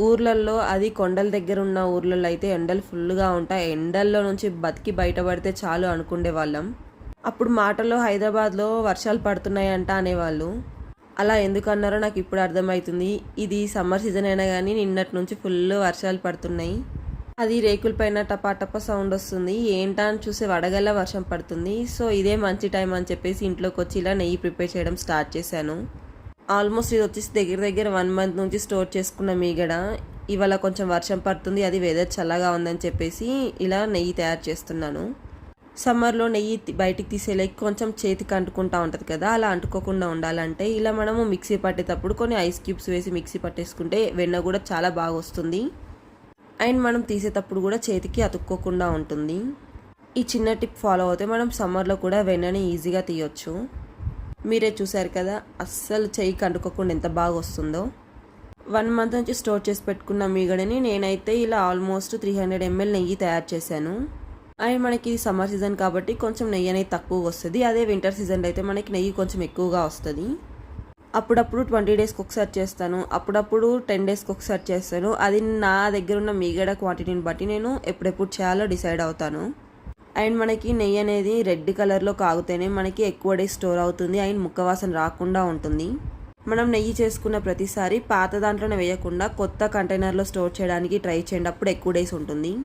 ఊర్లల్లో అది కొండల దగ్గర ఉన్న ఊర్లలో అయితే ఎండలు ఫుల్గా ఉంటాయి. ఎండల్లో నుంచి బతికి బయటపడితే చాలు అనుకునే వాళ్ళం. అప్పుడు మాటల్లో హైదరాబాద్లో వర్షాలు పడుతున్నాయంట అనేవాళ్ళు. అలా ఎందుకు అన్నారో నాకు ఇప్పుడు అర్థమవుతుంది. ఇది సమ్మర్ సీజన్ అయినా కానీ నిన్నటి నుంచి ఫుల్ వర్షాలు పడుతున్నాయి. అది రేకుల పైన టపా టపా సౌండ్ వస్తుంది. ఏంటా అని చూసే వడగల్ల వర్షం పడుతుంది. సో ఇదే మంచి టైం అని చెప్పేసి ఇంట్లోకి వచ్చి ఇలా నెయ్యి ప్రిపేర్ చేయడం స్టార్ట్ చేశాను. ఆల్మోస్ట్ ఇది వచ్చేసి దగ్గర దగ్గర 1 month నుంచి స్టోర్ చేసుకున్న మీగడ. ఇవాళ కొంచెం వర్షం పడుతుంది, అది వెదర్ చల్లగా ఉందని చెప్పేసి ఇలా నెయ్యి తయారు చేస్తున్నాను. సమ్మర్లో నెయ్యి బయటికి తీసేలేక కొంచెం చేతికి అంటుకుంటా ఉంటుంది కదా, అలా అంటుకోకుండా ఉండాలంటే ఇలా మనము మిక్సీ పట్టేటప్పుడు కొన్ని ఐస్ క్యూబ్స్ వేసి మిక్సీ పట్టేసుకుంటే వెన్న కూడా చాలా బాగా వస్తుంది. అండ్ మనం తీసేటప్పుడు కూడా చేతికి అతుక్కోకుండా ఉంటుంది. ఈ చిన్న టిప్ ఫాలో అవుతే మనం సమ్మర్లో కూడా వెన్నని ఈజీగా తీయొచ్చు. మీరే చూసారు కదా, అస్సలు చెయ్యికి అంటుకోకుండా ఎంత బాగా వస్తుందో. 1 month నుంచి స్టోర్ చేసి పెట్టుకున్న మీగడని నేనైతే ఇలా ఆల్మోస్ట్ 300 ml నెయ్యి తయారు చేశాను. అండ్ మనకి సమ్మర్ సీజన్ కాబట్టి కొంచెం నెయ్యి అనేది తక్కువగా వస్తుంది. అదే వింటర్ సీజన్లో అయితే మనకి నెయ్యి కొంచెం ఎక్కువగా వస్తుంది. అప్పుడప్పుడు 20 daysకి ఒకసారి చేస్తాను, అప్పుడప్పుడు 10 daysకి ఒకసారి చేస్తాను. అది నా దగ్గర ఉన్న మీగడ క్వాంటిటీని బట్టి నేను ఎప్పుడెప్పుడు చేయాలో డిసైడ్ అవుతాను. అండ్ మనకి నెయ్యి అనేది రెడ్ కలర్లో కాగితేనే మనకి ఎక్కువ డేస్ స్టోర్ అవుతుంది. అండ్ ముక్కవాసన రాకుండా ఉంటుంది. మనం నెయ్యి చేసుకున్న ప్రతిసారి పాత దాంట్లోనే వేయకుండా కొత్త కంటైనర్లో స్టోర్ చేయడానికి ట్రై చేయండి, అప్పుడు ఎక్కువ డేస్ ఉంటుంది.